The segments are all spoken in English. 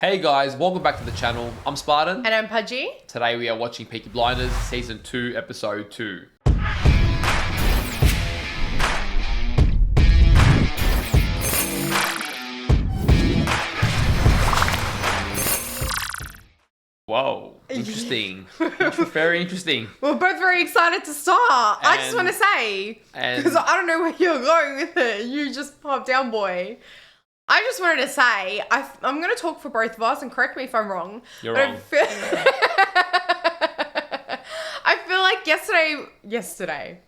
Hey guys, welcome back to the channel. I'm Spartan. And I'm Pudgey. Today we are watching Peaky Blinders Season 2, Episode 2. Whoa, interesting. Very interesting. We're both very excited to start. I just want to say, because I don't know where you're going with it. You just popped down, boy. I just wanted to say, I'm going to talk for both of us, and correct me if I'm wrong. You're wrong. I feel like yesterday.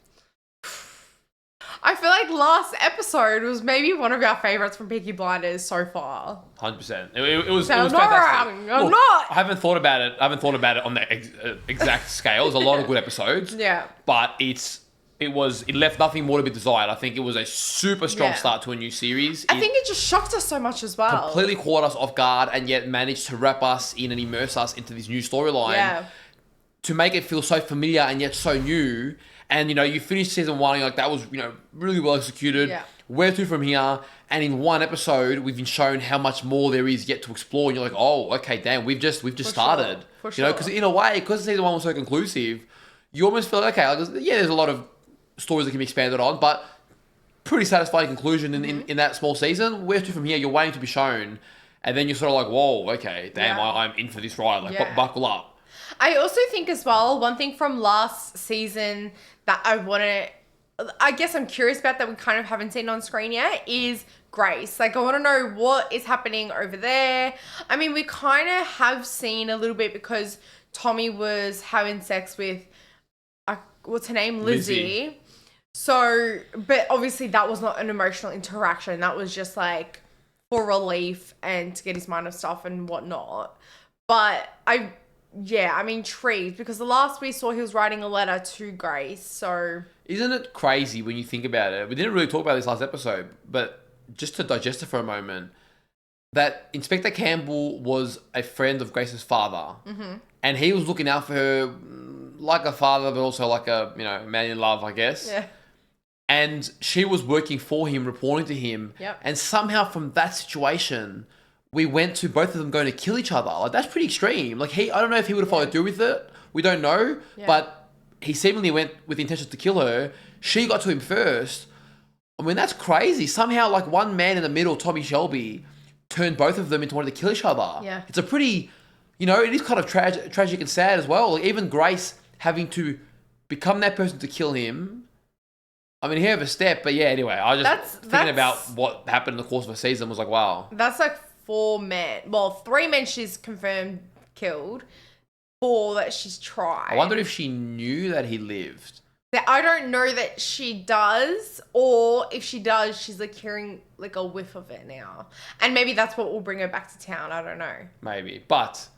I feel like last episode was maybe one of our favorites from Peaky Blinders so far. 100%. It was I'm fantastic. I'm not. I haven't thought about it on the exact scale. There's a lot of good episodes. Yeah. But it left nothing more to be desired. I think it was a super strong start to a new series. I think it just shocked us so much as well. Completely caught us off guard and yet managed to wrap us in and immerse us into this new storyline. Yeah. To make it feel so familiar and yet so new. And, you finish season 1 and that was, really well executed. Yeah. Where to from here? And in one episode, we've been shown how much more there is yet to explore. And you're like, oh, okay, damn, we've just started. For sure. Because in a way, because season 1 was so conclusive, you almost feel like, okay, there's a lot of stories that can be expanded on, but pretty satisfying conclusion in that small season. Where to from here? You're waiting to be shown. And then you're sort of like, whoa, okay, damn, I'm in for this ride. Like, buckle up. I also think as well, one thing from last season that I guess I'm curious about that we kind of haven't seen on screen yet is Grace. Like, I want to know what is happening over there. I mean, we kind of have seen a little bit because Tommy was having sex with, what's her name? Lizzie. So, but obviously that was not an emotional interaction. That was just like for relief and to get his mind off stuff and whatnot. But I'm intrigued because the last we saw he was writing a letter to Grace, so... Isn't it crazy when you think about it? We didn't really talk about this last episode, but just to digest it for a moment, that Inspector Campbell was a friend of Grace's father, and he was looking out for her like a father, but also like a, man in love, I guess. Yeah. And she was working for him, reporting to him, and somehow from that situation... we went to both of them going to kill each other. Like, that's pretty extreme. Like, I don't know if he would have followed through with it. We don't know. Yeah. But he seemingly went with the intention to kill her. She got to him first. I mean, that's crazy. Somehow, like, one man in the middle, Tommy Shelby, turned both of them into wanting to kill each other. Yeah. It's a pretty, it is kind of tragic and sad as well. Like, even Grace having to become that person to kill him. I mean, he had a step, but yeah, anyway. I just thinking about what happened in the course of a season was like, wow. That's like 4 men. Well, 3 men she's confirmed killed. 4 that she's tried. I wonder if she knew that he lived. I don't know that she does, or if she does, she's like hearing like a whiff of it now. And maybe that's what will bring her back to town. I don't know. Maybe. But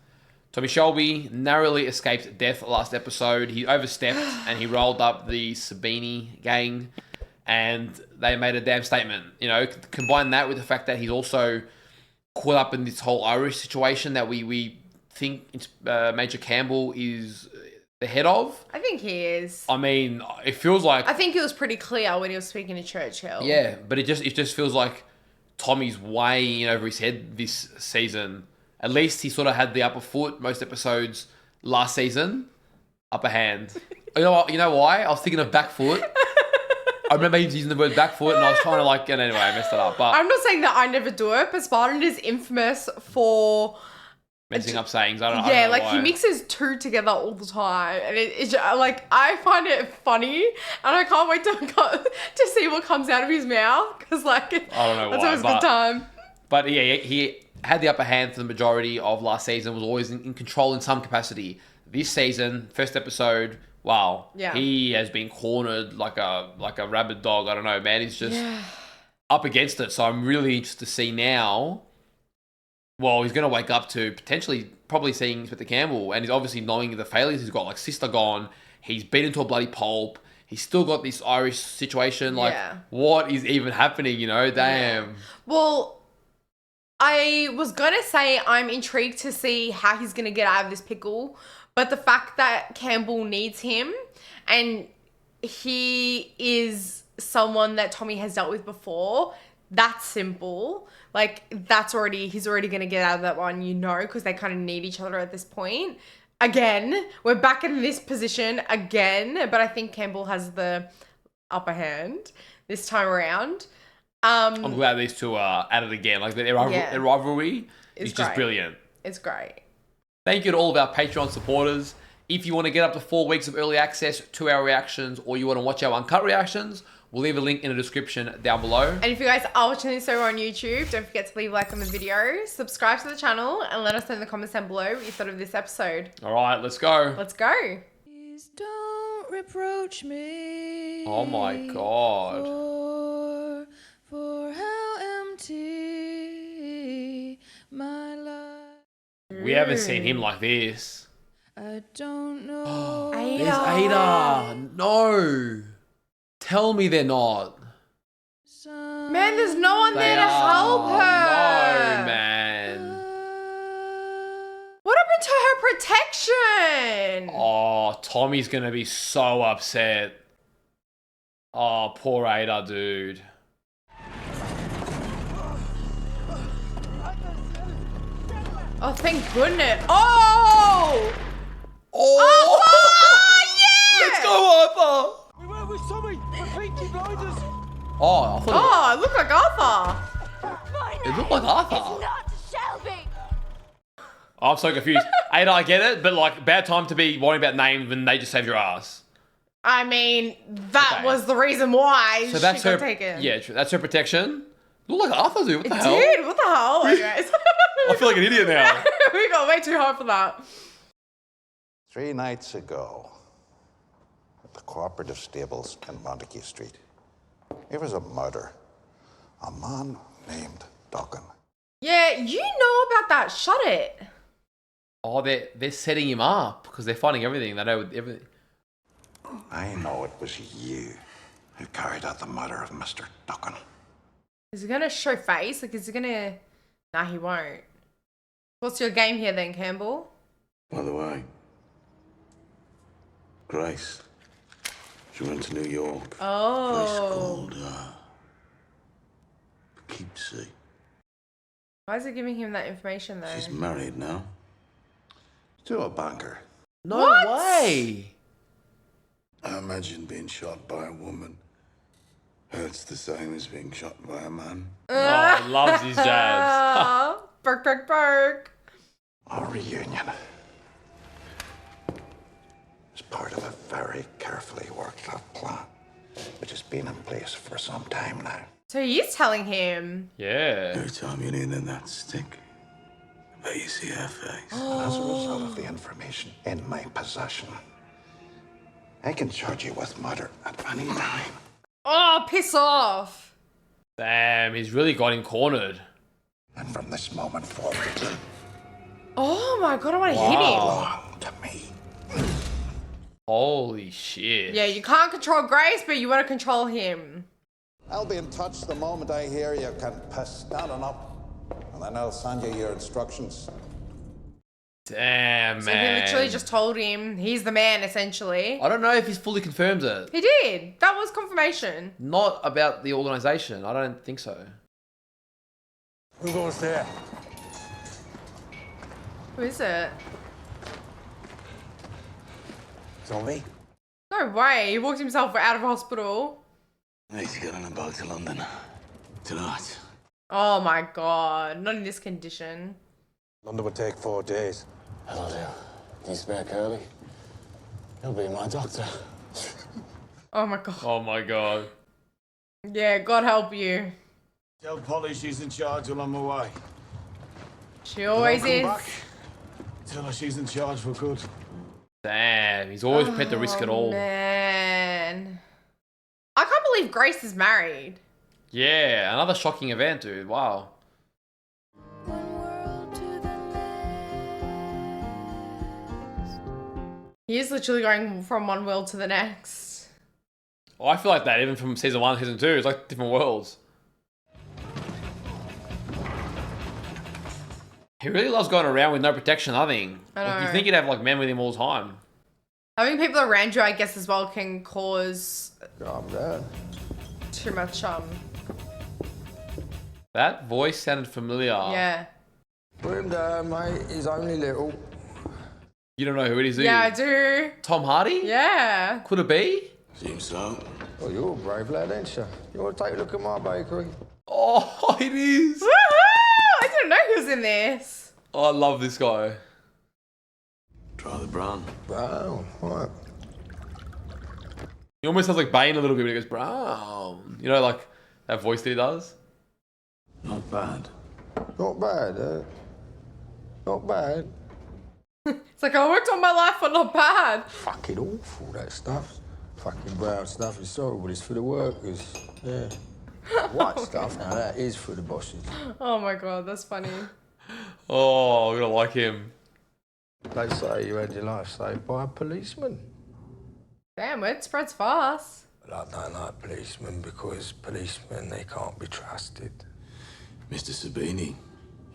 Tommy Shelby narrowly escaped death last episode. He overstepped and he rolled up the Sabini gang and they made a damn statement. Combine that with the fact that he's also caught up in this whole Irish situation that we think Major Campbell is the head of. I think he is. I mean, it feels like... I think it was pretty clear when he was speaking to Churchill. Yeah, but it just feels like Tommy's way in over his head this season. At least he sort of had the upper foot most episodes last season. Upper hand. You know why? I was thinking of back foot. I remember he was using the word back foot and I was trying to anyway, I messed it up. But I'm not saying that I never do it, but Spartan is infamous for... messing up sayings. I don't know why. He mixes 2 together all the time. And it's like, I find it funny and I can't wait to see what comes out of his mouth. Because I don't know why. That's always a good time. But yeah, he had the upper hand for the majority of last season, was always in control in some capacity. This season, first episode... wow. Yeah. He has been cornered like a rabid dog. I don't know, man. He's just up against it. So I'm really interested to see now. Well, he's going to wake up to probably seeing Inspector Campbell. And he's obviously knowing the failures. He's got sister gone. He's beaten to a bloody pulp. He's still got this Irish situation. What is even happening, Damn. Yeah. Well, I was going to say I'm intrigued to see how he's going to get out of this pickle. But the fact that Campbell needs him and he is someone that Tommy has dealt with before, That's simple. Like, he's already going to get out of that one, because they kind of need each other at this point. Again, we're back in this position again, but I think Campbell has the upper hand this time around. I'm glad these two are at it again. Like, their rivalry is just brilliant. It's great. Thank you to all of our Patreon supporters. If you want to get up to 4 weeks of early access to our reactions, or you want to watch our uncut reactions, we'll leave a link in the description down below. And if you guys are watching this over on YouTube, don't forget to leave a like on the video, subscribe to the channel, and let us know in the comments down below what you thought of this episode. All right, let's go. Let's go. Please don't reproach me. Oh my God. For how empty my life. We haven't seen him like this. I don't know. There's Ada. No. Tell me they're not. Man, there's no one there to help her. No, man. What happened to her protection? Oh, Tommy's going to be so upset. Oh, poor Ada, dude. Oh, thank goodness. Oh! Oh! Arthur! Yeah! Let's go, Arthur! We were with Tommy for Peaky Blinders. Oh, I thought it looked like Arthur. it looked like Arthur. Not Shelby. Oh, I'm so confused. Ada, I get it, but like, bad time to be worrying about names when they just saved your ass. I mean, that was the reason why so that's she got her, taken. Yeah, that's her protection. Look like Arthur, dude. What the hell? Dude, what the hell? Anyways. I feel like an idiot now. We got way too hard for that. 3 nights ago, at the cooperative stables in Montague Street, it was a murder. A man named Duggan. Yeah, you know about that. Shut it. Oh, they're setting him up because they're finding everything. They know everything. I know it was you who carried out the murder of Mr. Duggan. Is he gonna show face? Like, is he gonna... Nah, he won't. What's your game here then, Campbell? By the way, Grace, she went to New York. Oh. A place called Peaky. Why is it giving him that information though? She's married now. To a banker. No What? way. I imagine being shot by a woman hurts the same as being shot by a man. Oh, loves his jabs. Burk. Our reunion is part of a very carefully worked out plan, which has been in place for some time now. So he is telling him. Yeah. Every time you lean in that stick, I bet you see her face. And as a result of the information in my possession, I can charge you with murder at any time. Oh, piss off. Damn, he's really got him cornered. And from this moment forward, Oh my God, I want to hit him. belong to me. Holy shit. Yeah, you can't control Grace, but you want to control him. I'll be in touch the moment I hear you can piss standing up. And then I'll send you your instructions. Damn, So man. he literally just told him he's the man, essentially. I don't know if he's fully confirmed it. He did. That was confirmation. Not about the organisation. I don't think so. Who goes there? Who is it? Tommy. No way. He walked himself out of hospital. I need to get on a boat to London tonight. Oh my God. Not in this condition. London would take 4 days. Hello there. Can you spare Curly? He'll be my doctor. Oh my God. Oh my God. Yeah, God help you. Tell Polly she's in charge while I'm away. She always When I is. come back, tell her she's in charge for good. Damn, he's always prepared to risk it all. Man. I can't believe Grace is married. Yeah, another shocking event, dude. Wow. One world to the next. He is literally going from one world to the next. Oh, I feel like that even from season 1 to season 2. It's like different worlds. He really loves going around with no protection, I think. I Like, you know. think he'd have like men with him all the time. Having people around you, I guess, as well can cause I'm dead. too much, That voice sounded familiar. Yeah. Put him down, mate. He's only little. You don't know who it is, do Yeah, I you? do. Tom Hardy? Yeah. Could it be? Seems so. Oh, you're a brave lad, ain't you? You want to take a look at my bakery? Oh, it is. Woohoo! I didn't know he was in this. Oh, I love this guy. Try the brown. Brown, right. He almost sounds like Bane a little bit when he goes, Brown. You know, like that voice that he does? Not bad. Not bad, Not bad. It's like, I worked on my life, but not bad. Fucking awful, that stuff. Fucking brown stuff is horrible. It's for the workers. Yeah. White stuff, now that is for the bosses. Oh my god, that's funny. Oh, I'm going to like him. They say you had your life saved by a policeman. Damn, word spreads fast. But I don't like policemen because policemen, they can't be trusted. Mr. Sabini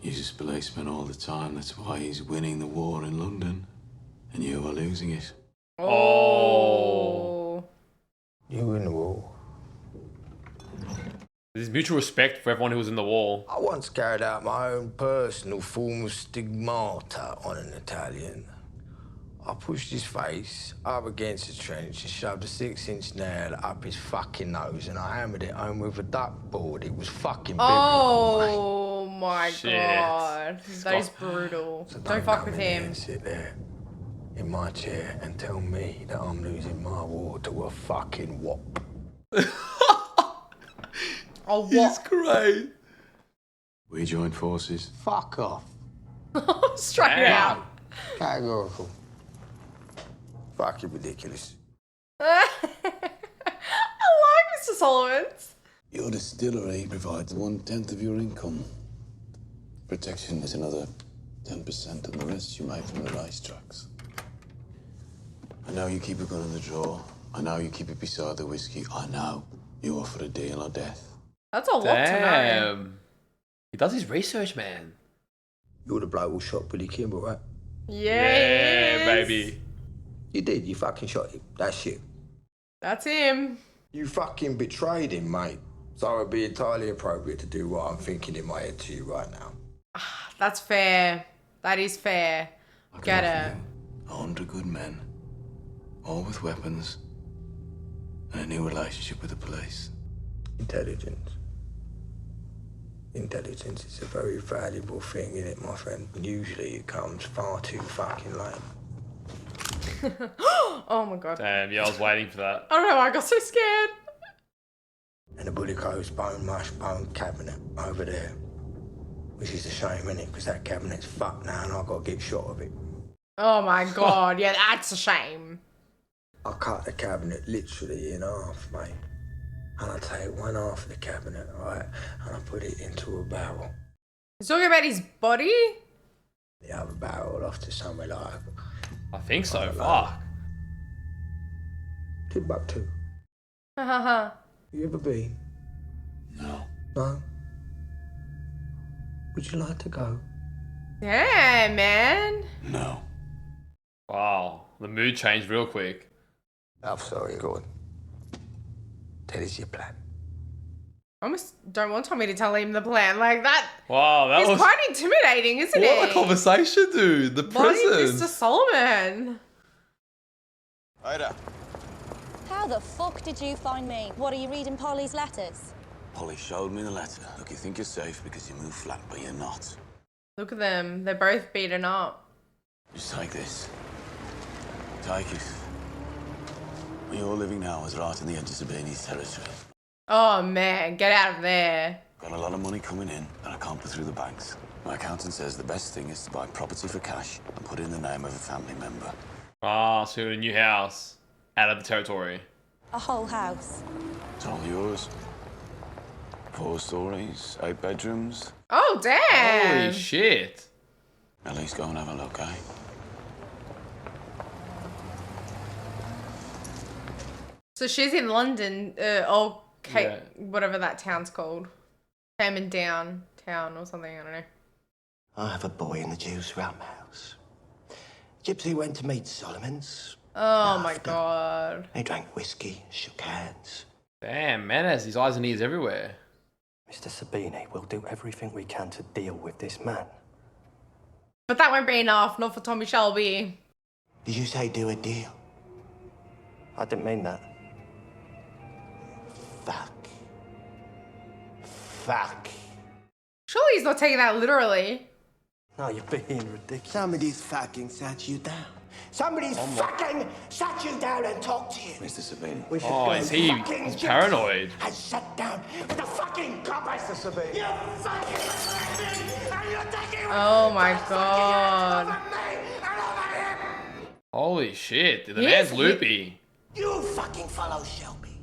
uses policemen all the time. That's why he's winning the war in London. And you are losing it. Oh. You win the war. There's mutual respect for everyone who was in the war. I once carried out my own personal form of stigmata on an Italian. I pushed his face up against the trench and shoved a 6-inch nail up his fucking nose and I hammered it home with a duckboard. It was fucking biblical, mate. Oh my Shit. god. That is brutal. So Don't fuck come with in here him. and sit there in my chair and tell me that I'm losing my war to a fucking wop. Oh, He's what? great. We joined forces. Fuck off. Straight Damn. out. Categorical. Fucking ridiculous. I like Mr. Solomon's. Your distillery provides 1/10 of your income. Protection is another 10%, and the rest you make from the racetracks. I know you keep a gun in the drawer. I know you keep it beside the whiskey. I know you offer a deal or death. That's a lot to know. Damn. He does his research, man. You're the bloke who shot Billy Kimball, right? Yes. baby. You did. You fucking shot him. That's you. That's him. You fucking betrayed him, mate. So it'd be entirely appropriate to do what I'm thinking in my head to you right now. That's fair. That is fair. Get it. 100 good men, all with weapons, and a new relationship with the police. Intelligence. Intelligence is a very valuable thing, isn't it, my friend? Usually it comes far too fucking late. Oh my god. Damn, yeah, I was waiting for that. I don't know, I got so scared. And the Bullico's bone mush bone cabinet over there. Which is a shame, isn't it? Because that cabinet's fucked now and I've got to get shot of it. Oh my god, yeah, that's a shame. I cut the cabinet literally in half, mate. And I take one half of the cabinet, right, and I put it into a barrel. He's talking about his body? The other barrel off to somewhere like I think so. Fuck. Timbuktu. Ha ha ha. You ever been? No. No? Would you like to go? Yeah, man. No. Wow. The mood changed real quick. I'm sorry, go on. Tell us your plan. I almost don't want Tommy to tell him the plan like that. Wow, that He's was quite intimidating, isn't what he? a conversation, dude. The Bloody Mr. presence. Solomon. Ida. How the fuck did you find me? What, are you reading Polly's letters? Polly showed me the letter. Look, you think you're safe because you move flat, but you're not. Look at them. They're both beaten up. Just take this. Take it. Where you're living now is right in the edge of Sabini's territory. Oh, man. Get out of there. Got a lot of money coming in that I can't put through the banks. My accountant says the best thing is to buy property for cash and put it in the name of a family member. Ah, so a new house. Out of the territory. A whole house. It's all yours. 4 stories, 8 bedrooms. Oh, damn. Holy shit. At least go and have a look, eh? So she's in London, whatever that town's called. Hammond Down town or something, I don't know. I have a boy in the Jew's Roundhouse. Gypsy went to meet Solomon's. Oh my god. They drank whiskey, shook hands. Damn, man has his eyes and ears everywhere. Mr. Sabini, we'll do everything we can to deal with this man. But that won't be enough, not for Tommy Shelby. Did you say do a deal? I didn't mean that. Fuck. Surely he's not taking that literally. No, you're being ridiculous. Somebody's fucking sat you down. Somebody's fucking sat you down and talked to you. Mr. Sabini. He's paranoid. Has sat down with the fucking coppers. Mr. Sabini. You fucking and you're taking Oh my god. Holy shit, the man's loopy. You fucking follow Shelby.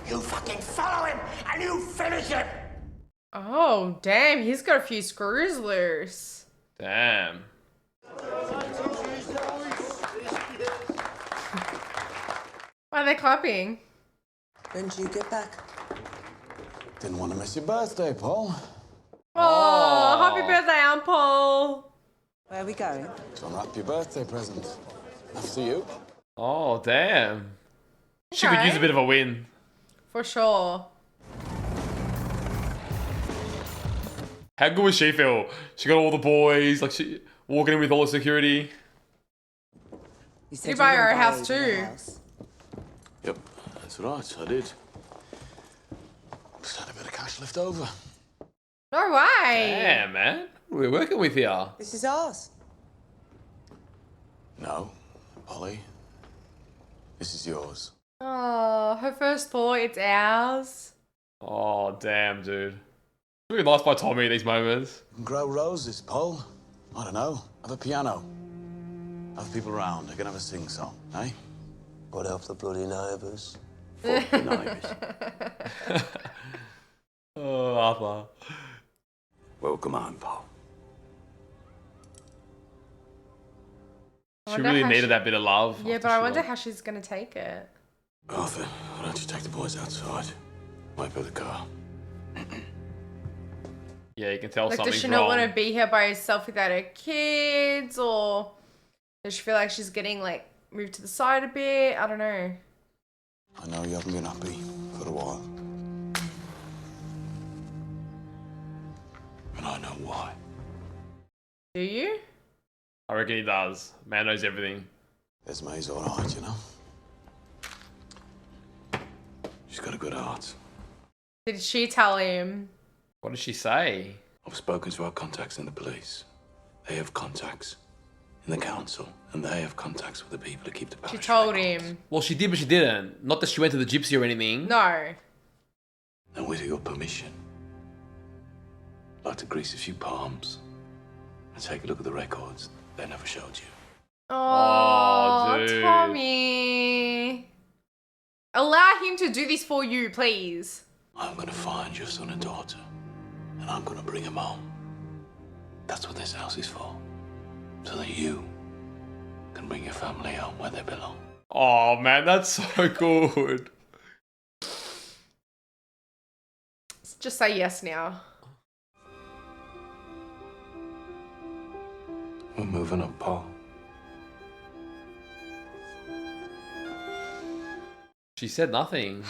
You fucking follow him and you finish him. Oh, damn, he's got a few screws loose. Damn. Why are they clapping? When did you get back? Didn't want to miss your birthday, Paul. Oh, happy birthday, Aunt Paul. Where are we going? To unwrap your birthday present. After you. Oh, damn. She could Okay. use a bit of a win. For sure. How good would she feel? She got all the boys, like she walking in with all the security. You You buy her a house too. Yep, that's right, I did. Just had a bit of cash left over. No way. Damn, man. We're working with you. This is ours. No, Polly. This is yours. Oh, her first thought, it's ours. Oh, damn, dude. Really nice by Tommy, these moments. You can grow roses, Paul. I don't know. Have a piano. Have people around. They can have a sing-song, eh? What help the bloody neighbours? Fuck the neighbours. Oh, Arthur. Welcome home, Paul. I She wonder really how needed she- that bit of love. Yeah, after but I she wonder went. how she's gonna take it. Arthur, why don't you take the boys outside? Wait for the car. Yeah, you can tell Like, does something's she not wrong. want to be here by herself without her kids, or does she feel like she's getting like moved to the side a bit? I don't know. I know you haven't been happy for a while. And I know why. Do you? I reckon he does. Man knows everything. Esme's alright, you know? She's got a good heart. Did she tell him? What did she say? I've spoken to our contacts in the police. They have contacts in the council, and they have contacts with the people who keep the parish She told records. him. Well, she did, but she didn't. Not that she went to the gypsy or anything. No. And with your permission, I'd like to grease a few palms and take a look at the records they never showed you. Oh, dude. Tommy. Allow him to do this for you, please. I'm gonna find your son and daughter, and I'm gonna bring them home. That's what this house is for. So that you can bring your family home where they belong. Oh, man, that's so good. Just say yes now. We're moving up, Paul. She said nothing.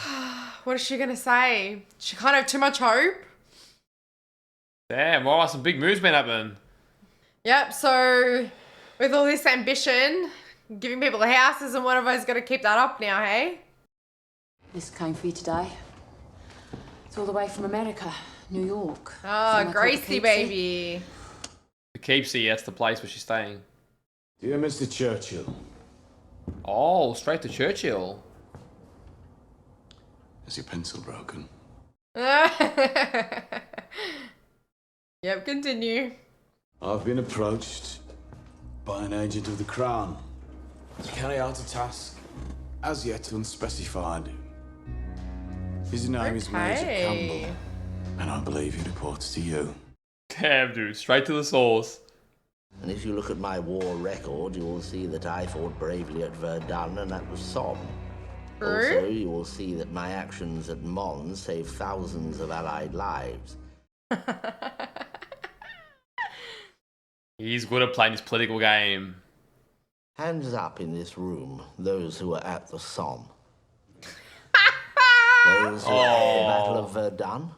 What is she gonna say? She can't have too much hope. Damn, wow, some big moves been happening. Yep, so with all this ambition, giving people houses and whatever, he's got to keep that up now, hey? This came for you today. It's all the way from America, New York. Oh, Somewhere called Gracie, Peaky. baby. The Keepsy, that's the place where she's staying. Dear Mr. Churchill, Oh, straight to Churchill. is your pencil broken? Yep, continue. I've been approached by an agent of the Crown to carry out a task as yet unspecified. His name is Major Campbell, and I believe he reports to you. Damn, dude, straight to the source. And if you look at my war record, you will see that I fought bravely at Verdun, and that was Somme. True. Also, you will see that my actions at Mons saved thousands of Allied lives. He's good at playing his political game. Hands up in this room, those who were at the Somme. Those who were at the Battle of Verdun.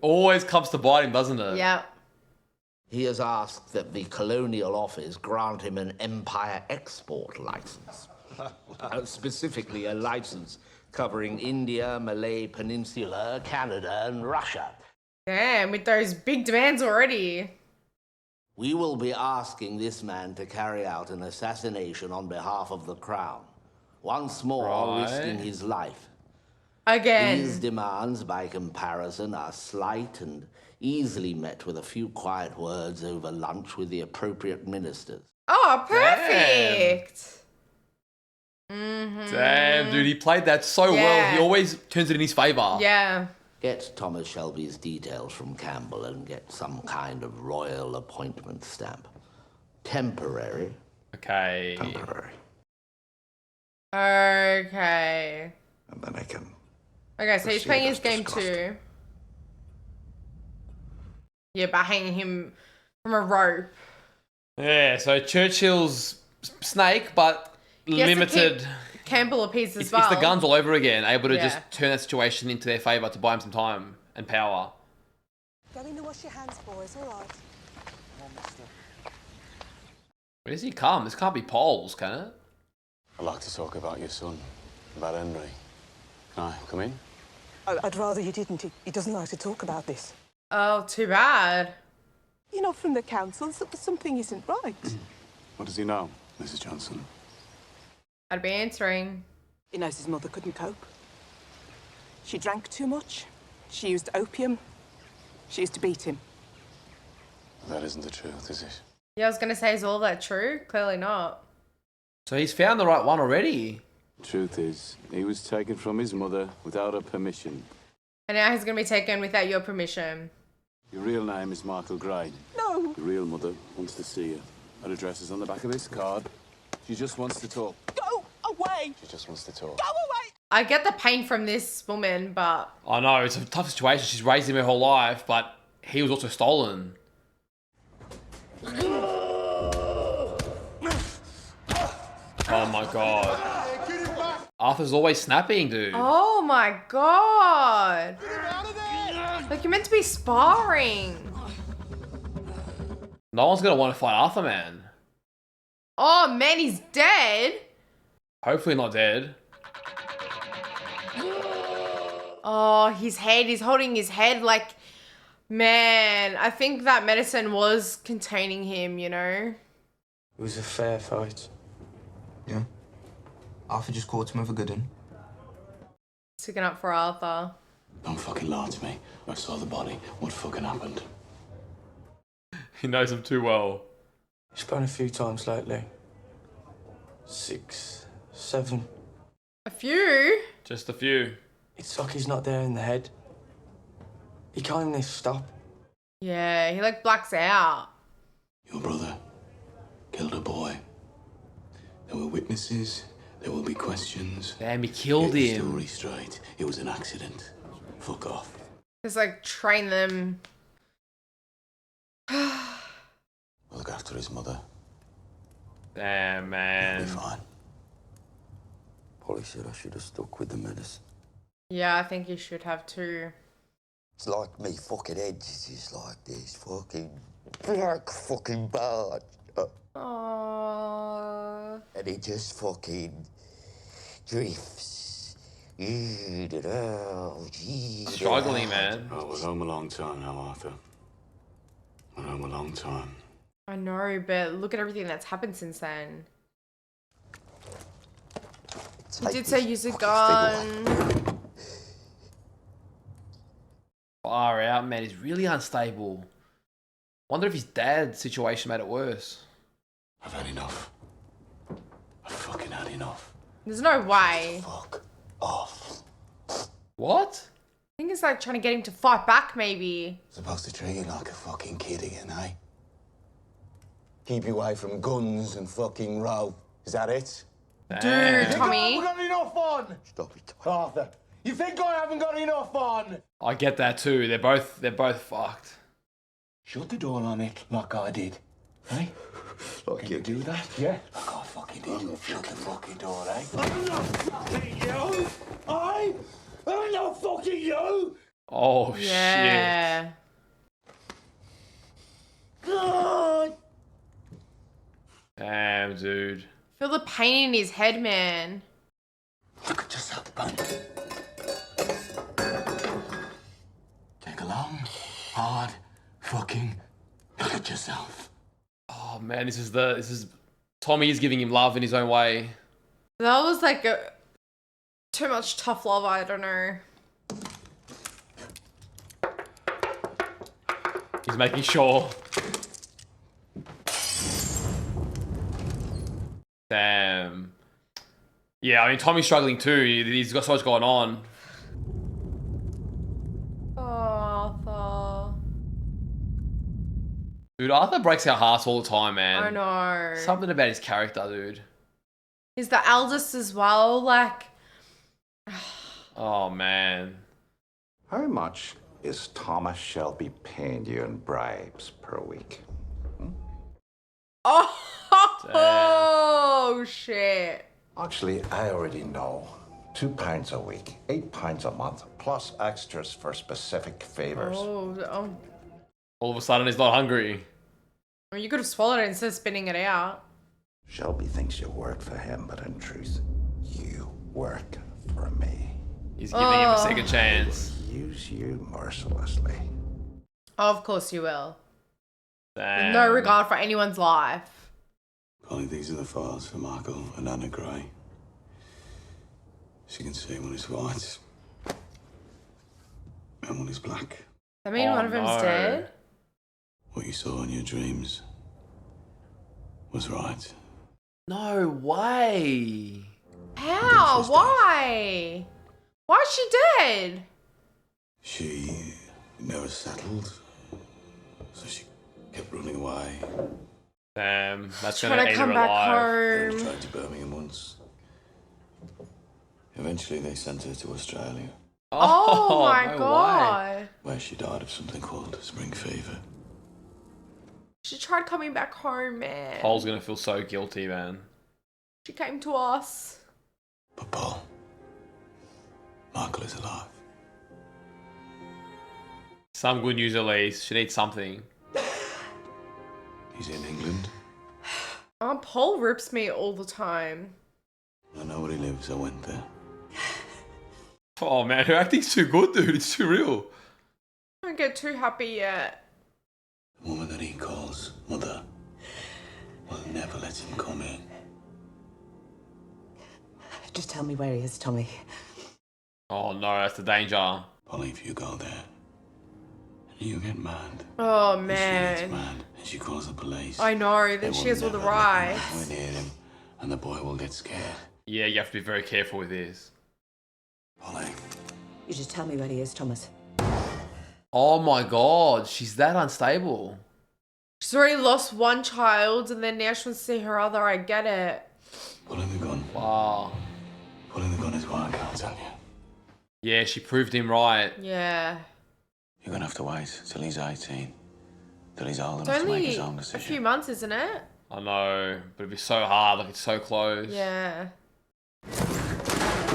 always comes to bite him, doesn't it? Yeah. He has asked that the Colonial Office grant him an Empire export license. Specifically, a license covering India, Malay Peninsula, Canada, and Russia. Damn, with those big demands already. We will be asking this man to carry out an assassination on behalf of the Crown, once more risking his life. Again. These demands, by comparison, are slight and easily met with a few quiet words over lunch with the appropriate ministers. Oh, perfect. Mm-hmm. Damn, dude, he played that so well. He always turns it in his favour. Yeah. Get Thomas Shelby's details from Campbell and get some kind of royal appointment stamp. Temporary. Okay. Temporary. Okay. And then I can... Okay, so he's proceed playing as his game discussed. too. Yeah, by hanging him from a rope. Yeah, so Churchill's snake, but He has to limited. keep Campbell a piece as It's well. the guns all over again, able to Yeah. just turn that situation into their favour to buy him some time and power. Go in and wash your hands, boys, all right? Where does he come? This can't be Paul's, can it? I'd like to talk about your son, about Henry. Can I come in? I'd rather you didn't. He doesn't like to talk about this. Oh, too bad. You're not from the council. Something isn't right. What does he know, Mrs. Johnson? I'd be answering. He knows his mother couldn't cope. She drank too much. She used opium. She used to beat him. That isn't the truth, is it? Yeah, I was going to say, is all that true? Clearly not. So he's found the right one already. Truth is, he was taken from his mother without her permission. And now he's going to be taken without your permission. Your real name is Michael Gray. No. Your real mother wants to see you. Her address is on the back of this card. She just wants to talk. Go away. She just wants to talk. Go away. I get the pain from this woman, but... I know, it's a tough situation. She's raised him her whole life, but he was also stolen. Oh my god. Arthur's always snapping, dude. Oh my god. Like, you're meant to be sparring. No one's gonna want to fight Arthur, man. Oh man, he's dead. Hopefully not dead. Oh, his head. He's holding his head like... Man, I think that medicine was containing him, you know? It was a fair fight. Yeah. Arthur just caught him with a good one. Sticking up for Arthur. Don't fucking lie to me. I saw the body. What fucking happened? He knows him too well. He's been a few times lately. 6, 7. A few? Just a few. It's like he's not there in the head. He can't even stop. Yeah, he like blacks out. Your brother killed a boy. There were witnesses. There will be questions. Damn, he killed Get him. your story straight. It was an accident. Fuck off. Just like train them. We'll look after his mother. Damn, man. He'll be fine. Polly said I should have stuck with the medicine. Yeah, I think you should have too. It's like me fucking head is just like this fucking black fucking barge. Aww. And it just fucking drifts. Struggling, man. Oh, we're home a long time now, Arthur. We're home a long time. I know, but look at everything that's happened since then. You did say use a gun. Far out, man. He's really unstable. Wonder if his dad's situation made it worse. I've had enough. I've fucking had enough. There's no way. Fuck off. What? I think it's like trying to get him to fight back, maybe. Supposed to treat you like a fucking kid again, eh? Keep you away from guns and fucking row. Is that it? Dude, Tommy. You got enough fun? Stop it. Arthur, you think I haven't got enough fun? I get that too. They're both fucked. Shut the door on it like I did. Eh? Like Can you you do that? Yeah. Like I fucking did. Shut the fucking door, eh? I'm not fucking you! I'm not fucking you! Oh, Yeah. God. Damn, dude. Feel the pain in his head, man. Look at yourself, bun. Take a long, hard, fucking look at yourself. Oh man, this is Tommy is giving him love in his own way. That was like too much tough love, I don't know. He's making sure. Damn. Yeah, I mean Tommy's struggling too. He's got so much going on. Oh, Dude, Arthur breaks our hearts all the time, man. I know. Something about his character, dude. He's the eldest as well, like... Oh, man. How much is Thomas Shelby paying you in bribes per week? Oh, shit. Actually, I already know. £2 a week, £8 a month, plus extras for specific favors. Oh. All of a sudden, he's not hungry. Well, you could have swallowed it instead of spitting it out. Shelby thinks you work for him, but in truth, you work for me. He's giving him a second chance. Use you mercilessly. Of course you will. Damn. With no regard for anyone's life. Polly, these are the files for Michael and Anna Gray. She can see when it's white and when it's black. I mean, one of them's dead. What you saw in your dreams was right. No way. How? Why? Why is she dead? She never settled, so she kept running away. Damn, that's She's gonna trying to eat come her back alive. home. They tried to Birmingham once. Eventually, they sent her to Australia, Oh my no god. way. where she died of something called spring fever. She tried coming back home, man. Paul's gonna feel so guilty, man. She came to us. But Paul, Michael is alive. Some good news at least. She needs something. He's in England. Oh, Paul rips me all the time. I know where he lives. I went there. Oh man, her acting's too good, dude. It's too real. Don't get too happy yet. The woman that he calls mother will never let him come in. Just tell me where he is, Tommy. Oh no, that's the danger. Polly, if you go there and you get mad, Oh and she gets man. mad and she calls the police. I know, they that she will has all the never let him rights. anywhere near him, and the boy will get scared. Yeah, you have to be very careful with this. Polly. You just tell me where he is, Thomas. Oh my god, she's that unstable. She's already lost one child and then now she wants to see her other. I get it. Pulling the gun. Wow. Pulling the gun is what I can't tell you. Yeah, she proved him right. Yeah. You're gonna have to wait till he's 18. Till he's old It's enough to make his only own a decision. few months, isn't it? I know, but it'd be so hard. Like it's so close. Yeah.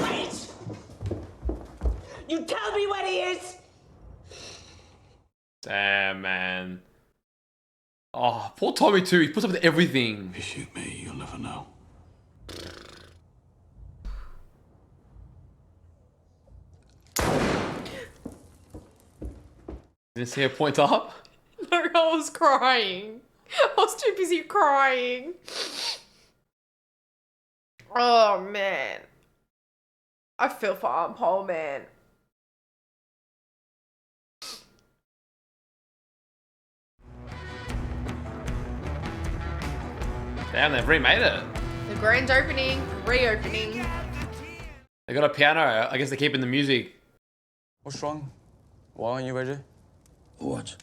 Wait! You tell me where he is! Damn, man. Oh, poor Tommy too. He puts up with everything. If you shoot me, you'll never know. Didn't see her point up. No, I was crying. I was too busy crying. Oh man. I feel for Aunt Paul, man. Damn, they've remade it. The grand opening, reopening. They got a piano. I guess they're keeping the music. What's wrong? Why aren't you ready? What?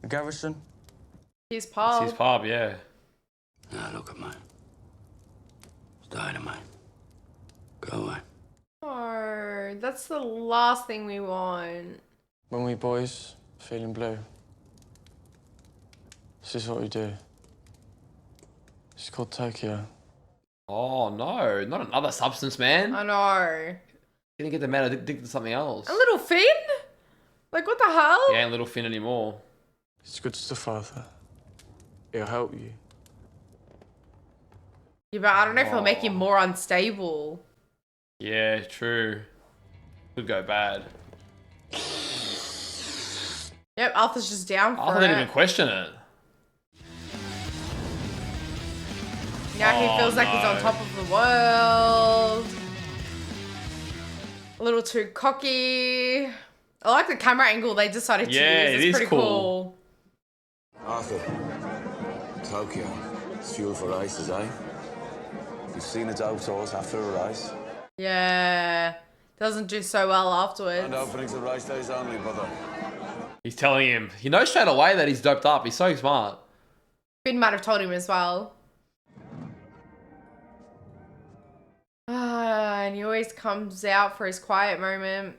The garrison? His pub. It's his pub, yeah. Now look at mine. It's dynamite. Go away. Oh, that's the last thing we want. When we boys feeling blue. This is what we do. It's called Tokyo. Oh no, not another substance, man. I know. He didn't get the man addicted to something else. A little Finn? Like, what the hell? He ain't little Finn anymore. It's good stuff, Arthur. It'll help you. Yeah, but I don't know if it'll make him more unstable. Yeah, true. Could go bad. Yep, Arthur's just down for Arthur didn't even question it. Now he feels like he's on top of the world. A little too cocky. I like the camera angle they decided to use. It's pretty cool. Arthur, Tokyo. It's fuel for races, eh? You've seen its outdoors after a race. Yeah. Doesn't do so well afterwards. And openings of race days only, brother. He's telling him. He knows straight away that he's doped up. He's so smart. Finn might have told him as well. And he always comes out for his quiet moment.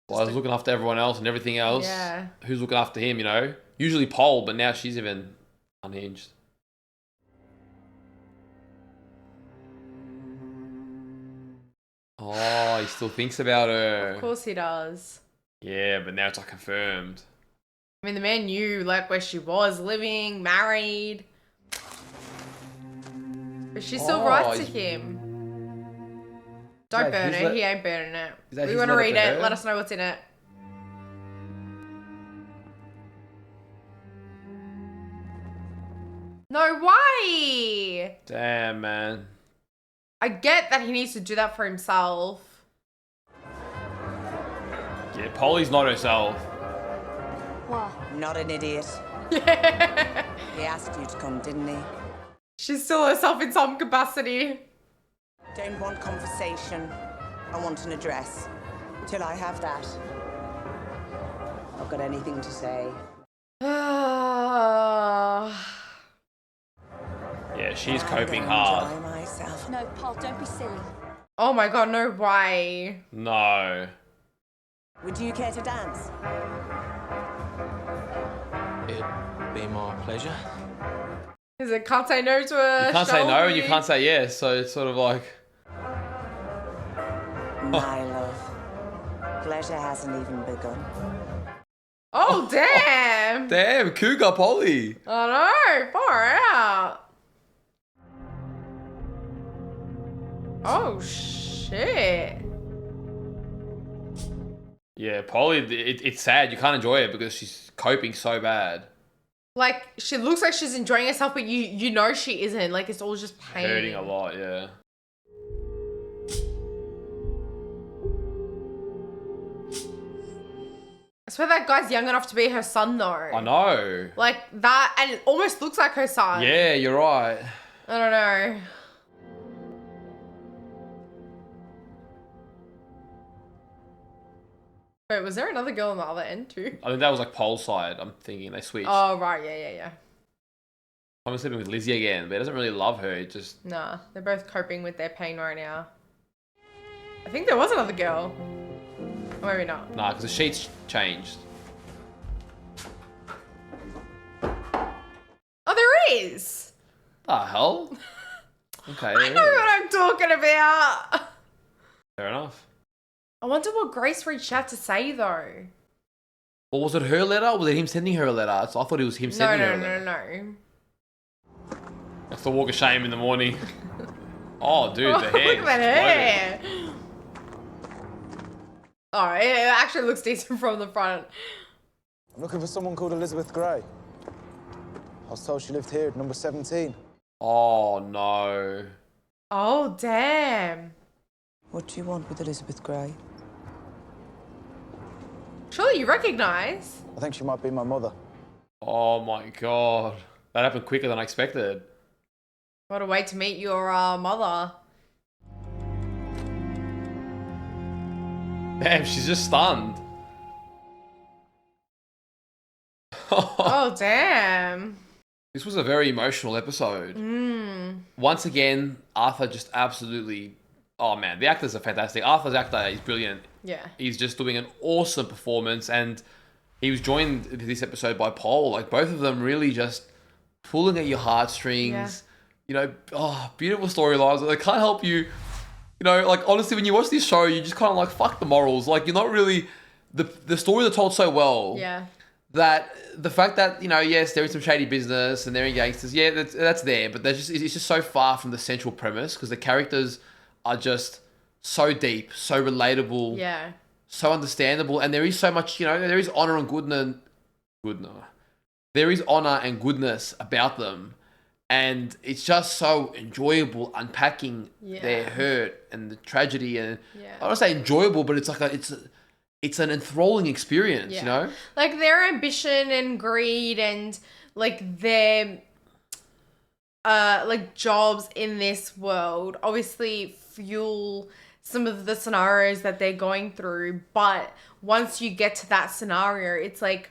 Well, he's looking after everyone else and everything else. Yeah. Who's looking after him, you know? Usually Pole, but now she's even unhinged. Oh, he still thinks about her. Of course he does. Yeah, but now it's like confirmed. I mean, the man knew like where she was living, married. But she still writes to him. Don't burn it. He ain't burning it. We want to read it. Let us know what's in it. No way! Damn, man. I get that he needs to do that for himself. Yeah, Polly's not herself. What? Not an idiot. He asked you to come, didn't he? She's still herself in some capacity. Don't want conversation. I want an address. Till I have that. Not got anything to say. Yeah, she's coping hard. No, Paul, don't be silly. Oh my god, no way. No. Would you care to dance? It'd be my pleasure. Is it can't say no to her? You can't say no and you can't say yes, so it's sort of like... My love. Pleasure hasn't even begun. Oh, damn. Damn, cougar Polly. I know, far out. Oh, shit. Yeah, Polly, it's sad. You can't enjoy it because she's coping so bad. Like, she looks like she's enjoying herself, but you know she isn't. Like, it's all just pain. Hurting a lot, yeah. I swear that guy's young enough to be her son, though. I know. Like, that, and it almost looks like her son. Yeah, you're right. I don't know. Wait, was there another girl on the other end, too? I think that was like Pole's side. I'm thinking they switched. Oh, right, yeah. I'm sleeping with Lizzie again, but he doesn't really love her. It just... Nah, they're both coping with their pain right now. I think there was another girl. Or maybe not. Nah, because the sheets changed. Oh, there is! The hell? Okay. I know what I'm talking about! Fair enough. I wonder what Grace reached out to say, though. Or was it her letter, or was it him sending her a letter? So I thought it was him sending her a letter. No. That's the walk of shame in the morning. Oh, dude, the hair. Look at that hair! Oh, it actually looks decent from the front. I'm looking for someone called Elizabeth Gray. I was told she lived here at number 17. Oh, no. Oh, damn. What do you want with Elizabeth Gray? Surely you recognise. I think she might be my mother. Oh, my God. That happened quicker than I expected. What a way to meet your mother. Damn, she's just stunned. Oh, damn. This was a very emotional episode. Once again, Arthur just absolutely... Oh, man, the actors are fantastic. Arthur's actor is brilliant. Yeah. He's just doing an awesome performance, and he was joined this episode by Paul. Like, both of them really just pulling at your heartstrings. Yeah. You know, oh, beautiful storylines. They can't help you You know, like, honestly, when you watch this show, you just kind of like, fuck the morals. Like, you're not really... The stories are told so well that the fact that, you know, yes, there is some shady business and they're in gangsters, yeah, that's there, but it's just so far from the central premise because the characters are just so deep, so relatable, so understandable, and there is so much, you know, there is honor and goodness. There is honor and goodness about them. And it's just so enjoyable unpacking their hurt and the tragedy. And I don't want to say enjoyable, but it's like it's an enthralling experience, you know? Like their ambition and greed and like their like jobs in this world obviously fuel some of the scenarios that they're going through. But once you get to that scenario, it's like,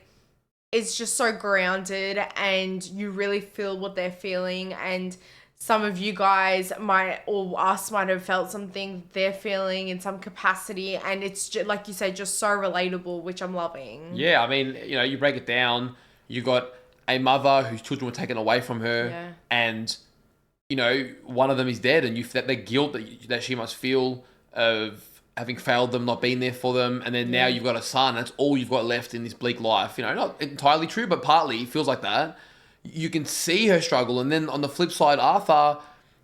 it's just so grounded and you really feel what they're feeling. And some of you guys might, or us might have felt something they're feeling in some capacity. And it's just, like you say, just so relatable, which I'm loving. Yeah, I mean, you know, you break it down, you got a mother whose children were taken away from her and, you know, one of them is dead and that the guilt that she must feel of having failed them, not being there for them, and then now you've got a son, that's all you've got left in this bleak life. You know, not entirely true, but partly it feels like that. You can see her struggle, and then on the flip side, Arthur,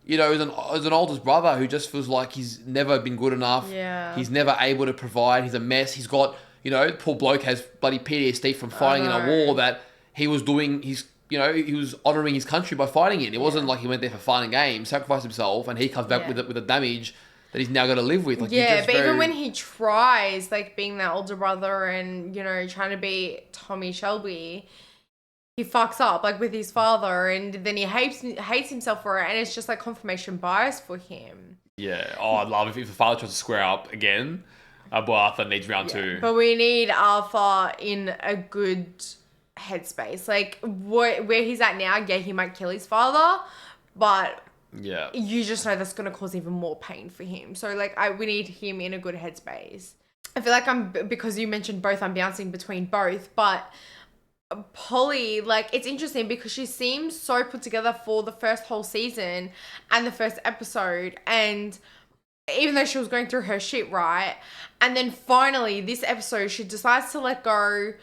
you know, is an oldest brother who just feels like he's never been good enough. Yeah. He's never able to provide. He's a mess. He's got, you know, poor bloke has bloody PTSD from fighting in a war that he was doing. You know, he was honouring his country by fighting it. It wasn't like he went there for fun and games, sacrificed himself, and he comes back with the damage that he's now got to live with. Like, but even when he tries, like, being that older brother and, you know, trying to be Tommy Shelby, he fucks up, like, with his father, and then he hates himself for it, and it's just, like, confirmation bias for him. Yeah. Oh, I'd love if the father tries to square up again. But Arthur needs round two. But we need Arthur in a good headspace. Like, where he's at now, yeah, he might kill his father, but... Yeah. You just know that's going to cause even more pain for him. So, like, we need him in a good headspace. I feel like because you mentioned both, I'm bouncing between both. But Polly, like, it's interesting because she seems so put together for the first whole season and the first episode. And even though she was going through her shit, right? And then finally, this episode, she decides to let go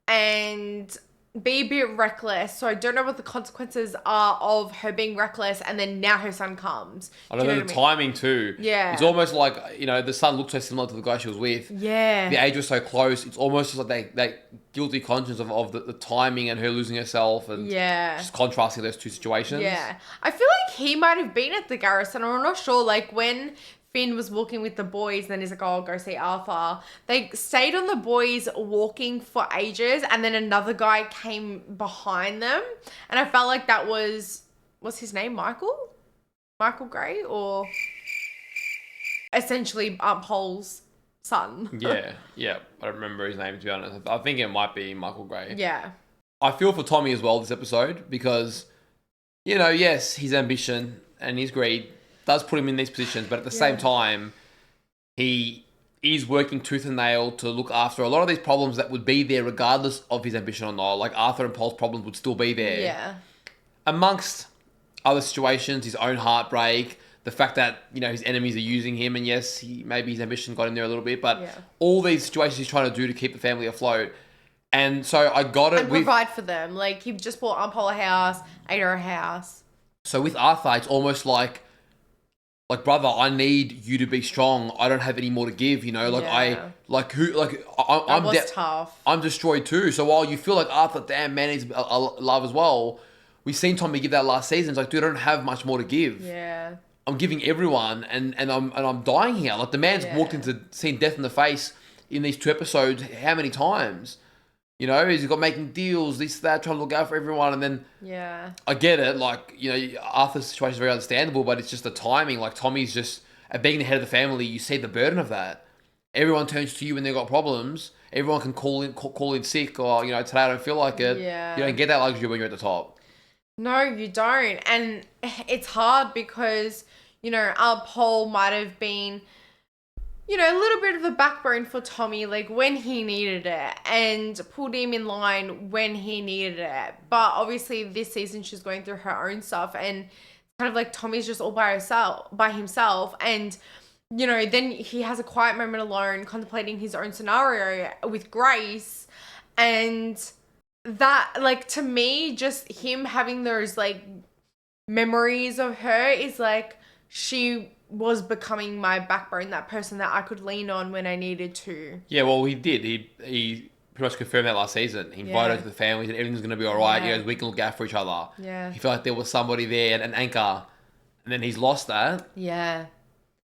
and... be a bit reckless. So I don't know what the consequences are of her being reckless, and then now her son comes. I don't know the timing too. Yeah. It's almost like, you know, the son looked so similar to the guy she was with. Yeah. The age was so close. It's almost just like that guilty conscience of the timing and her losing herself and just contrasting those two situations. Yeah. I feel like he might have been at the garrison. I'm not sure. Like when Finn was walking with the boys, and then he's like, oh, I'll go see Arthur. They stayed on the boys walking for ages, and then another guy came behind them. And I felt like that what's his name, Michael? Michael Gray? Or essentially Paul's son. Yeah. I don't remember his name, to be honest. I think it might be Michael Gray. Yeah. I feel for Tommy as well this episode because, you know, yes, his ambition and his greed does put him in these positions, but at the same time, he is working tooth and nail to look after a lot of these problems that would be there regardless of his ambition or not. Like Arthur and Paul's problems would still be there. Yeah. Amongst other situations, his own heartbreak, the fact that, you know, his enemies are using him, and yes, maybe his ambition got in there a little bit, but all these situations he's trying to do to keep the family afloat. And so I got it and provide for them. Like, he just bought Aunt Paul a house, Ada a house. So with Arthur, it's almost like, brother, I need you to be strong. I don't have any more to give, you know? Like, I'm tough. I'm destroyed too. So while you feel like Arthur, damn, man, needs a love as well, we've seen Tommy give that last season. It's like, dude, I don't have much more to give. Yeah. I'm giving everyone, and I'm dying here. Like, the man's walked into seeing death in the face in these 2 episodes how many times? You know, he's got making deals, this, that, trying to look out for everyone. And then I get it. Like, you know, Arthur's situation is very understandable, but it's just the timing. Like, Tommy's just, at being the head of the family, you see the burden of that. Everyone turns to you when they've got problems. Everyone can call in sick or, you know, today I don't feel like it. Yeah. You don't get that luxury when you're at the top. No, you don't. And it's hard because, you know, our Paul might have been, you know, a little bit of a backbone for Tommy, like when he needed it, and pulled him in line when he needed it. But obviously this season she's going through her own stuff, and kind of like Tommy's just all by himself. And you know, then he has a quiet moment alone, contemplating his own scenario with Grace. And that, like, to me, just him having those, like, memories of her is like, she was becoming my backbone, that person that I could lean on when I needed to. Yeah, well, he did. He pretty much confirmed that last season. He invited her to the families and everything's going to be all right. Yeah. He goes, we can look out for each other. Yeah. He felt like there was somebody there, an anchor. And then he's lost that. Yeah.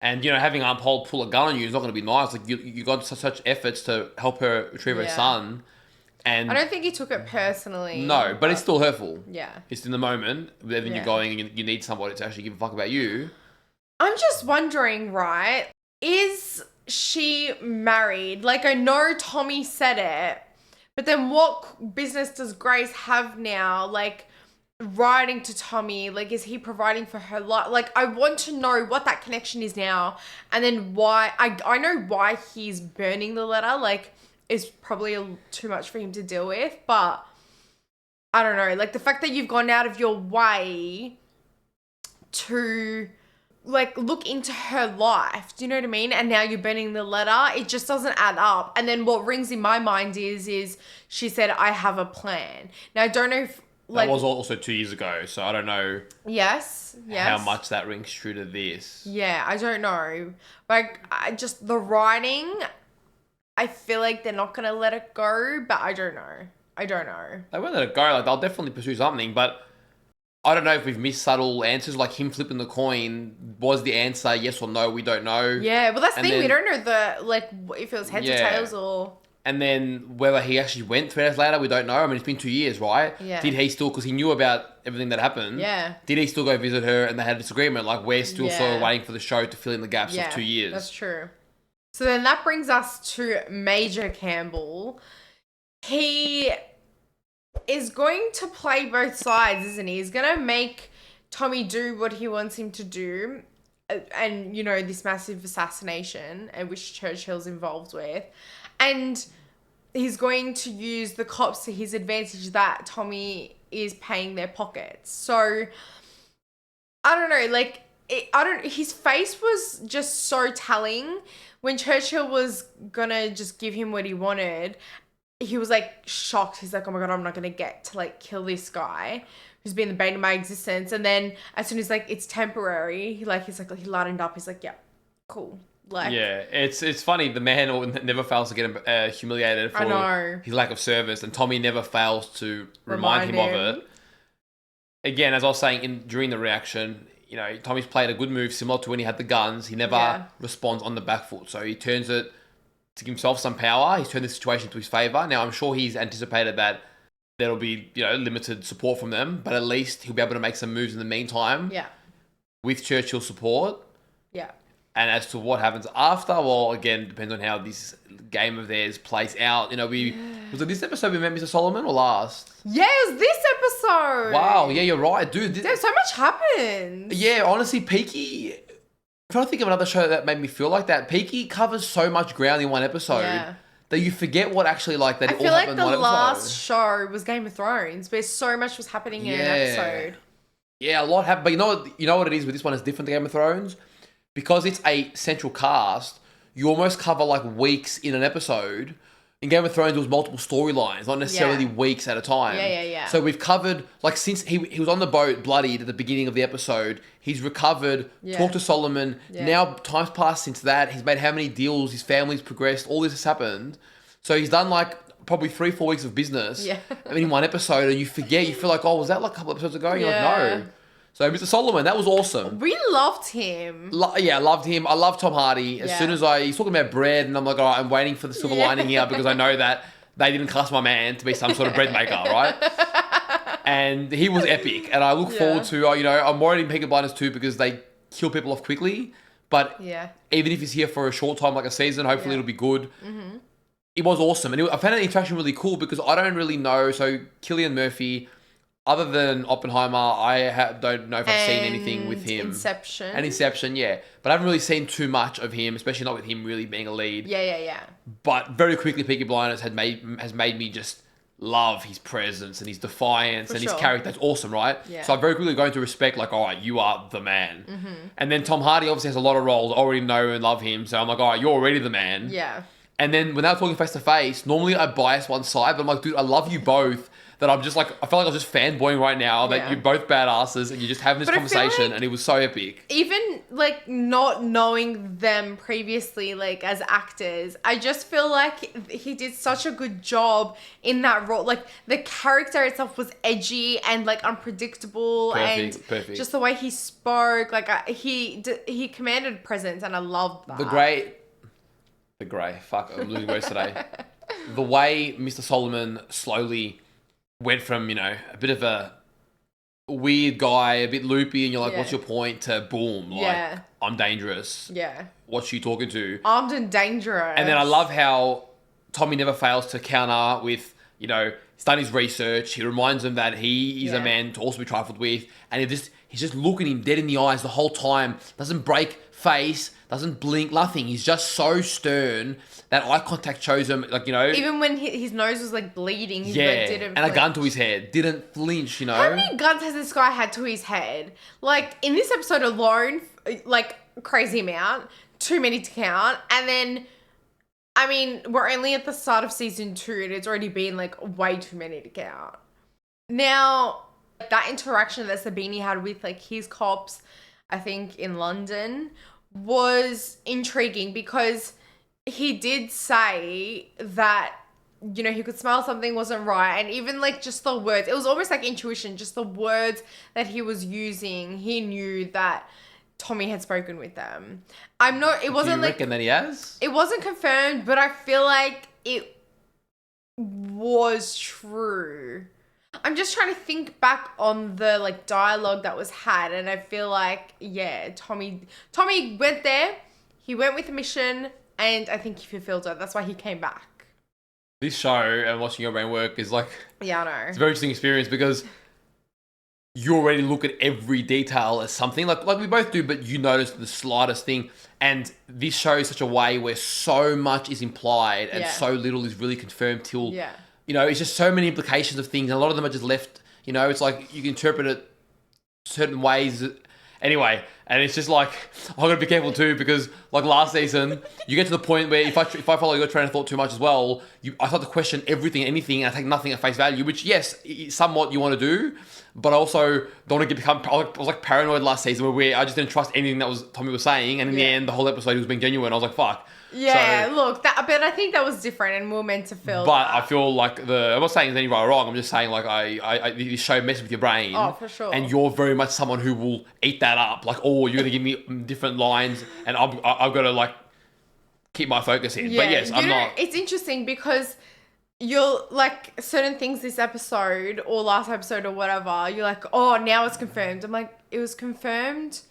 And, you know, having Aunt Pol pull a gun on you is not going to be nice. Like, you got such efforts to help her retrieve her son. And I don't think he took it personally. no, but it's still hurtful. Yeah. It's in the moment. Then you're going and you need somebody to actually give a fuck about you. I'm just wondering, right? Is she married? Like, I know Tommy said it, but then what business does Grace have now? Like, writing to Tommy, like, is he providing for her life? Like, I want to know what that connection is now, and then why. I know why he's burning the letter. Like, is probably too much for him to deal with, but I don't know. Like, the fact that you've gone out of your way to, like, look into her life, do you know what I mean? And now you're burning the letter. It just doesn't add up. And then what rings in my mind is she said, I have a plan. Now, I don't know if, like, that was also 2 years ago, so I don't know yes. how much that rings true to this. Yeah, I don't know. Like, the writing, I feel like they're not going to let it go, but I don't know. They won't let it go. Like, they'll definitely pursue something, but I don't know if we've missed subtle answers, like him flipping the coin. Was the answer yes or no? We don't know. Yeah, well, that's the thing. We don't know if it was heads or tails or... And then whether he actually went 3 days later, we don't know. I mean, it's been 2 years, right? Yeah. Did he still, because he knew about everything that happened. Yeah. Did he still go visit her and they had a disagreement? Like, we're still sort of waiting for the show to fill in the gaps of 2 years. That's true. So then that brings us to Major Campbell. He is going to play both sides, isn't he? He's going to make Tommy do what he wants him to do. And, you know, this massive assassination, which Churchill's involved with. And he's going to use the cops to his advantage that Tommy is paying their pockets. So, I don't know, like, his face was just so telling. When Churchill was gonna just give him what he wanted, he was, like, shocked. He's like, oh my God, I'm not gonna get to, like, kill this guy who's been the bane of my existence. And then as soon as, like, it's temporary, he lightened up. He's like, yeah, cool. Like, yeah, it's funny. The man never fails to get humiliated for his lack of service, and Tommy never fails to remind him of it. Again, as I was saying during the reaction, you know, Tommy's played a good move similar to when he had the guns. He never responds on the back foot, so he turns it to give himself some power. He's turned the situation to his favour. Now, I'm sure he's anticipated that there'll be, you know, limited support from them, but at least he'll be able to make some moves in the meantime. Yeah. With Churchill's support. Yeah. And as to what happens after, well, again, depends on how this game of theirs plays out. You know, was it this episode we met Mr. Solomon or last? Yeah, it was this episode. Wow, yeah, you're right, dude. There's so much happened. Yeah, honestly, Peaky... I'm trying to think of another show that made me feel like that. Peaky covers so much ground in one episode that you forget what actually, like, that I all feel like happened in one the episode. last show was Game of Thrones, where so much was happening in an episode. Yeah, a lot happened. But you know what it is with this one is different to Game of Thrones? Because it's a central cast, you almost cover like weeks in an episode. In Game of Thrones, there was multiple storylines, not necessarily weeks at a time. Yeah. So we've covered, like, since he was on the boat bloodied at the beginning of the episode, he's recovered, talked to Solomon. Now, time's passed since that. He's made how many deals, his family's progressed, all this has happened. So he's done, like, probably 3-4 weeks of business in one episode, and you forget, you feel like, oh, was that like a couple episodes ago? And you're like, no. So Mr. Solomon, that was awesome. We loved him. I loved him. I love Tom Hardy. As soon as he's talking about bread, and I'm like, all right, I'm waiting for the silver lining here because I know that they didn't cast my man to be some sort of bread maker, right? And he was epic. And I look forward to, you know, I'm worried in Peaky Blinders 2 because they kill people off quickly. But even if he's here for a short time, like a season, hopefully it'll be good. Mm-hmm. It was awesome. And I found the interaction really cool because I don't really know. So Cillian Murphy... Other than Oppenheimer, I don't know if I've seen anything with him. Inception, yeah. But I haven't really seen too much of him, especially not with him really being a lead. Yeah. But very quickly, Peaky Blinders has made me just love his presence and his defiance and his character. That's awesome, right? Yeah. So I'm very quickly going to respect, like, all right, you are the man. Mm-hmm. And then Tom Hardy obviously has a lot of roles. I already know and love him. So I'm like, all right, you're already the man. Yeah. And then when they were talking face to face, normally I bias one side, but I'm like, dude, I love you both. That I'm just like, I feel like I'm just fanboying right now that you're both badasses and you're just having this conversation, and it was so epic. Even like not knowing them previously, like as actors, I just feel like he did such a good job in that role. Like the character itself was edgy and like unpredictable, and just the way he spoke, like he commanded presence, and I loved that. The grey. Fuck, I'm losing words today. The way Mr. Solomon slowly went from, you know, a bit of a weird guy, a bit loopy, and you're like, what's your point, to boom, like, I'm dangerous. Yeah. What's she talking to? Armed and dangerous. And then I love how Tommy never fails to counter with, you know, he's done his research. He reminds him that he is a man to also be trifled with. And he's just looking him dead in the eyes the whole time. Doesn't break face, doesn't blink, nothing. He's just so stern that eye contact shows him, like, you know. Even when his nose was like bleeding, he like, didn't and flinch. A gun to his head. Didn't flinch, you know. How many guns has this guy had to his head? Like, in this episode alone, like, crazy amount. Too many to count. And then, I mean, we're only at the start of season 2 and it's already been, like, way too many to count. Now, that interaction that Sabini had with, like, his cops, I think, in London, was intriguing because he did say that, you know, he could smell something wasn't right. And even like just the words, it was almost like intuition, just the words that he was using. He knew that Tommy had spoken with them. It wasn't Do you reckon that he has? It wasn't confirmed, but I feel like it was true. I'm just trying to think back on the like dialogue that was had, and I feel like, yeah, Tommy went there, he went with the mission, and I think he fulfilled it. That's why he came back. This show and watching your brain work is like, yeah, I know. It's a very interesting experience because you already look at every detail as something like we both do, but you notice the slightest thing. And this show is such a way where so much is implied and so little is really confirmed till, you know, it's just so many implications of things. And a lot of them are just left, you know, it's like you can interpret it certain ways. Anyway, and it's just like, I've got to be careful too, because like last season, you get to the point where if I follow your train of thought too much as well, I start to question everything, anything, and I take nothing at face value, which yes, somewhat you want to do, but I also don't want to become, I was like paranoid last season where I just didn't trust anything that Tommy was saying, and in the end, the whole episode he was being genuine. I was like, fuck. Yeah, so, look, but I think that was different, and we were meant to feel But I feel like I'm not saying there's any right or wrong, I'm just saying like this show messes with your brain. Oh, for sure. And you're very much someone who will eat that up. Like, oh, you're going to give me different lines, and I've got to like keep my focus in. Yeah, but yes, I'm not. It's interesting because you're like certain things this episode or last episode or whatever, you're like, oh, now it's confirmed. I'm like, it was confirmed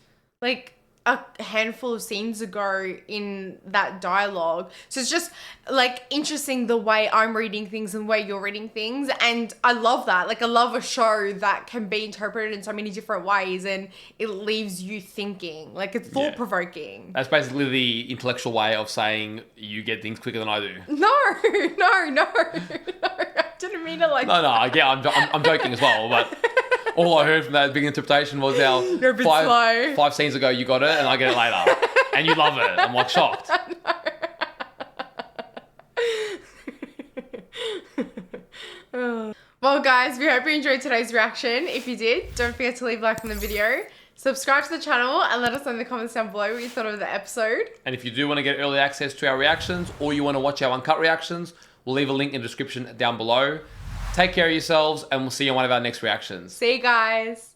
like a handful of scenes ago in that dialogue. So it's just like interesting the way I'm reading things and the way you're reading things. And I love that. Like I love a show that can be interpreted in so many different ways and it leaves you thinking. Like it's thought provoking. That's basically the intellectual way of saying you get things quicker than I do. No. I didn't mean it like No, I'm joking as well, but all I heard from that big interpretation was how you're a bit slow. 5 scenes ago you got it and I get it later. And you love it. I'm like shocked. Well guys, we hope you enjoyed today's reaction. If you did, don't forget to leave a like on the video. Subscribe to the channel and let us know in the comments down below what you thought of the episode. And if you do want to get early access to our reactions or you want to watch our uncut reactions, we'll leave a link in the description down below. Take care of yourselves and we'll see you in one of our next reactions. See you guys.